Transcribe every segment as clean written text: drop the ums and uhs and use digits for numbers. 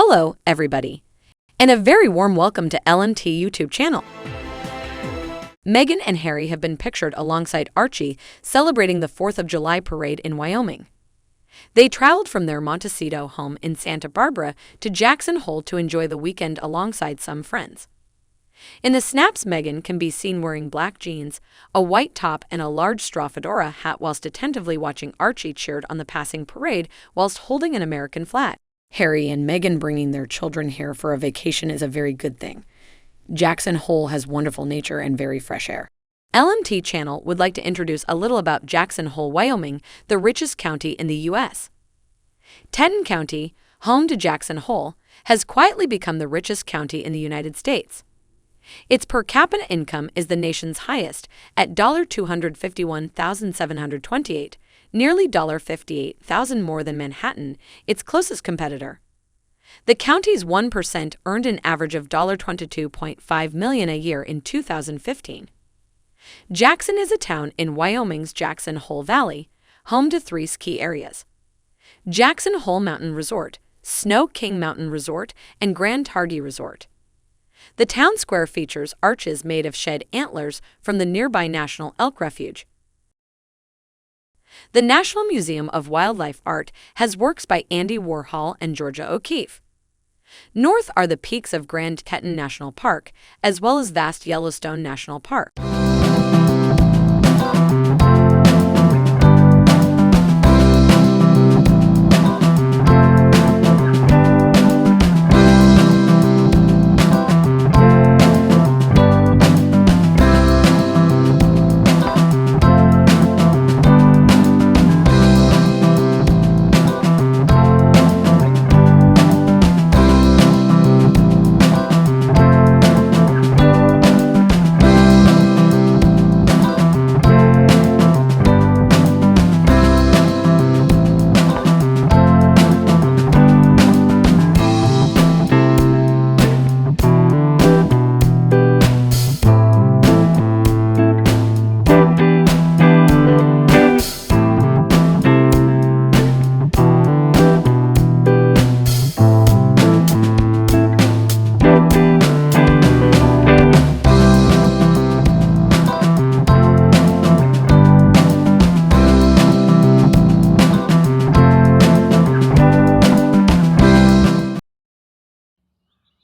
Hello, everybody, and a very warm welcome to LMT YouTube channel. Meghan and Harry have been pictured alongside Archie celebrating the 4th of July parade in Wyoming. They traveled from their Montecito home in Santa Barbara to Jackson Hole to enjoy the weekend alongside some friends. In the snaps, Meghan can be seen wearing black jeans, a white top, and a large straw fedora hat whilst attentively watching Archie cheered on the passing parade whilst holding an American flag. Harry and Meghan bringing their children here for a vacation is a very good thing. Jackson Hole has wonderful nature and very fresh air. LMT channel would like to introduce a little about Jackson Hole, Wyoming, the richest county in the U.S. Teton County, home to Jackson Hole, has quietly become the richest county in the United States. Its per capita income is the nation's highest at $251,728, nearly $58,000 more than Manhattan, its closest competitor. The county's 1% earned an average of $22.5 million a year in 2015. Jackson is a town in Wyoming's Jackson Hole Valley, home to 3 ski areas: Jackson Hole Mountain Resort, Snow King Mountain Resort, and Grand Targhee Resort. The town square features arches made of shed antlers from the nearby National Elk Refuge. The National Museum of Wildlife Art has works by Andy Warhol and Georgia O'Keeffe. North are the peaks of Grand Teton National Park, as well as vast Yellowstone National Park.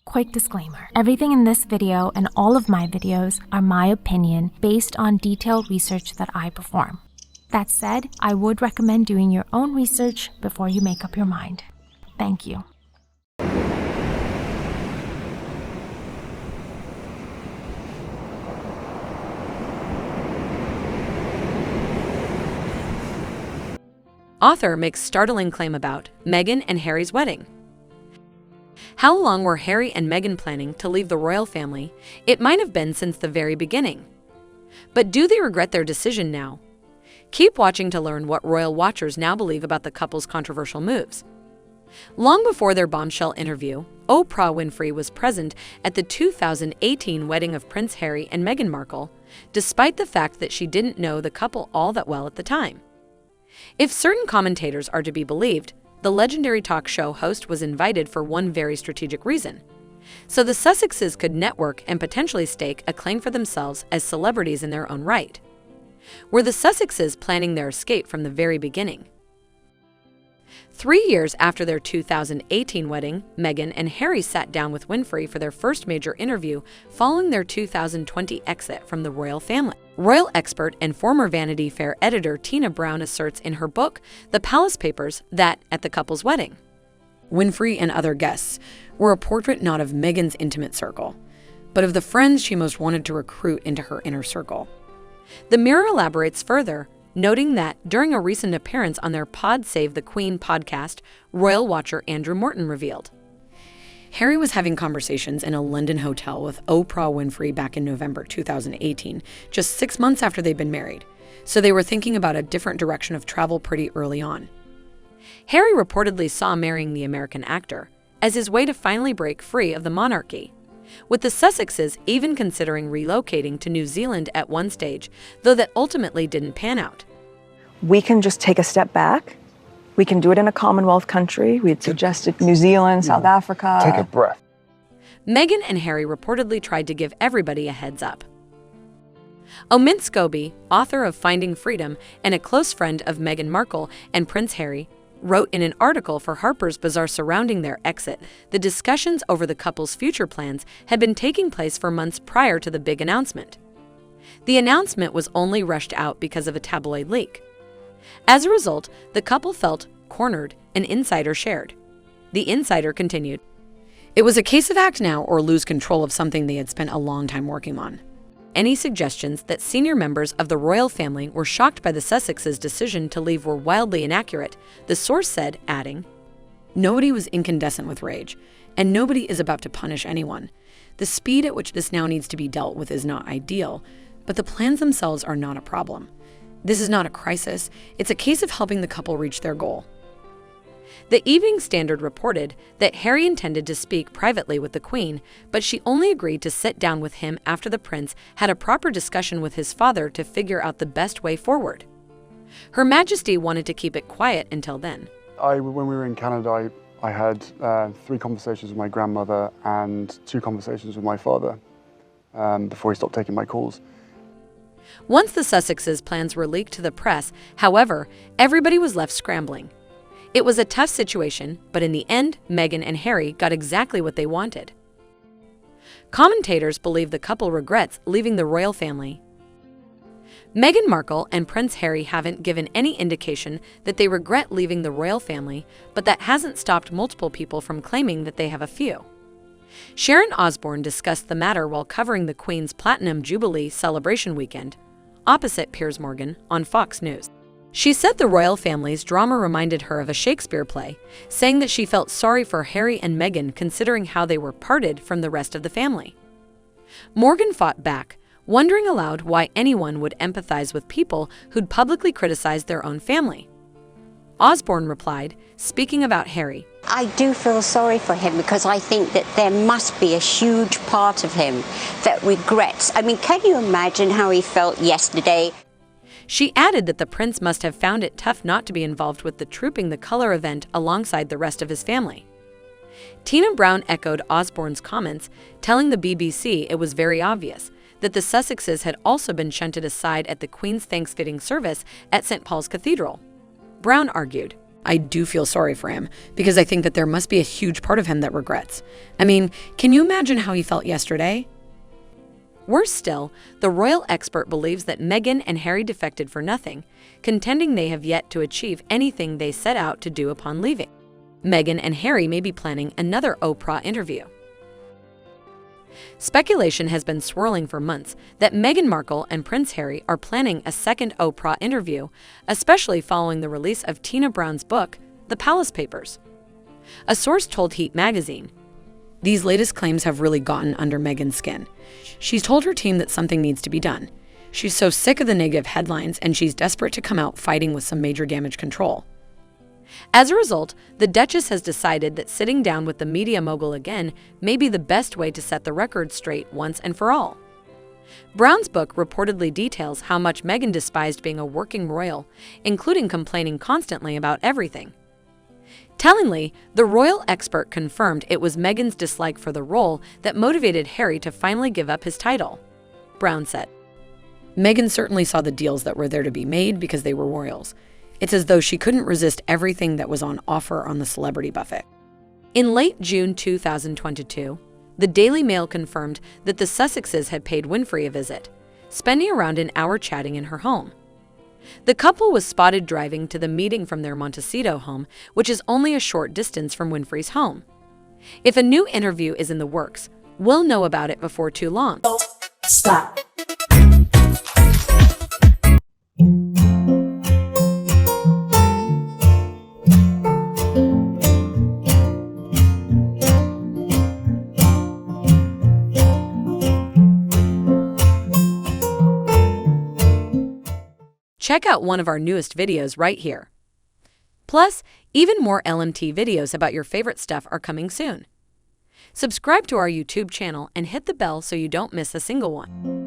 Quick disclaimer. Everything in this video and all of my videos are my opinion based on detailed research that I perform. That said, I would recommend doing your own research before you make up your mind. Thank you. Author makes startling claim about Meghan and Harry's wedding. How long were Harry and Meghan planning to leave the royal family? It might have been since the very beginning. But do they regret their decision now? Keep watching to learn what royal watchers now believe about the couple's controversial moves. Long before their bombshell interview, Oprah Winfrey was present at the 2018 wedding of Prince Harry and Meghan Markle, despite the fact that she didn't know the couple all that well at the time. If certain commentators are to be believed, the legendary talk show host was invited for one very strategic reason: so the Sussexes could network and potentially stake a claim for themselves as celebrities in their own right. Were the Sussexes planning their escape from the very beginning? 3 years after their 2018 wedding, Meghan and Harry sat down with Winfrey for their first major interview following their 2020 exit from the royal family. Royal expert and former Vanity Fair editor Tina Brown asserts in her book, The Palace Papers, that at the couple's wedding, Winfrey and other guests were a portrait not of Meghan's intimate circle, but of the friends she most wanted to recruit into her inner circle. The Mirror elaborates further, noting that during a recent appearance on their Pod Save the Queen podcast, royal watcher Andrew Morton revealed Harry was having conversations in a London hotel with Oprah Winfrey back in November 2018, just 6 months after they'd been married, so they were thinking about a different direction of travel pretty early on. Harry reportedly saw marrying the American actor as his way to finally break free of the monarchy, with the Sussexes even considering relocating to New Zealand at one stage, though that ultimately didn't pan out. We can just take a step back. We can do it in a Commonwealth country. We had suggested New Zealand, South Africa. Take a breath. Meghan and Harry reportedly tried to give everybody a heads up. Omid Scobie, author of Finding Freedom and a close friend of Meghan Markle and Prince Harry, wrote in an article for Harper's Bazaar surrounding their exit, the discussions over the couple's future plans had been taking place for months prior to the big announcement. The announcement was only rushed out because of a tabloid leak. As a result, the couple felt cornered, an insider shared. The insider continued, "It was a case of act now or lose control of something they had spent a long time working on." Any suggestions that senior members of the royal family were shocked by the Sussexes' decision to leave were wildly inaccurate, the source said, adding, "Nobody was incandescent with rage, and nobody is about to punish anyone. The speed at which this now needs to be dealt with is not ideal, but the plans themselves are not a problem. This is not a crisis, it's a case of helping the couple reach their goal." The Evening Standard reported that Harry intended to speak privately with the Queen, but she only agreed to sit down with him after the prince had a proper discussion with his father to figure out the best way forward. Her Majesty wanted to keep it quiet until then. When we were in Canada, I had 3 conversations with my grandmother and 2 conversations with my father before he stopped taking my calls. Once the Sussexes' plans were leaked to the press, however, everybody was left scrambling. It was a tough situation, but in the end, Meghan and Harry got exactly what they wanted. Commentators believe the couple regrets leaving the royal family. Meghan Markle and Prince Harry haven't given any indication that they regret leaving the royal family, but that hasn't stopped multiple people from claiming that they have a few. Sharon Osbourne discussed the matter while covering the Queen's Platinum Jubilee celebration weekend, opposite Piers Morgan, on Fox News. She said the royal family's drama reminded her of a Shakespeare play, saying that she felt sorry for Harry and Meghan considering how they were parted from the rest of the family. Morgan fought back, wondering aloud why anyone would empathize with people who'd publicly criticized their own family. Osbourne replied, speaking about Harry, "I do feel sorry for him because I think that there must be a huge part of him that regrets. I mean, can you imagine how he felt yesterday?" She added that the prince must have found it tough not to be involved with the Trooping the Colour event alongside the rest of his family. Tina Brown echoed Osborne's comments, telling the BBC it was very obvious that the Sussexes had also been shunted aside at the Queen's Thanksgiving service at St. Paul's Cathedral. Brown argued, "I do feel sorry for him, because I think that there must be a huge part of him that regrets. I mean, can you imagine how he felt yesterday?" Worse still, the royal expert believes that Meghan and Harry defected for nothing, contending they have yet to achieve anything they set out to do upon leaving. Meghan and Harry may be planning another Oprah interview. Speculation has been swirling for months that Meghan Markle and Prince Harry are planning a second Oprah interview, especially following the release of Tina Brown's book, The Palace Papers. A source told Heat magazine, "These latest claims have really gotten under Meghan's skin. She's told her team that something needs to be done. She's so sick of the negative headlines and she's desperate to come out fighting with some major damage control." As a result, the Duchess has decided that sitting down with the media mogul again may be the best way to set the record straight once and for all. Brown's book reportedly details how much Meghan despised being a working royal, including complaining constantly about everything. Tellingly, the royal expert confirmed it was Meghan's dislike for the role that motivated Harry to finally give up his title. Brown said, "Meghan certainly saw the deals that were there to be made because they were royals. It's as though she couldn't resist everything that was on offer on the celebrity buffet." In late June 2022, the Daily Mail confirmed that the Sussexes had paid Winfrey a visit, spending around an hour chatting in her home. The couple was spotted driving to the meeting from their Montecito home, which is only a short distance from Winfrey's home. If a new interview is in the works, we'll know about it before too long. Stop. Check out one of our newest videos right here. Plus, even more LMT videos about your favorite stuff are coming soon. Subscribe to our YouTube channel and hit the bell so you don't miss a single one.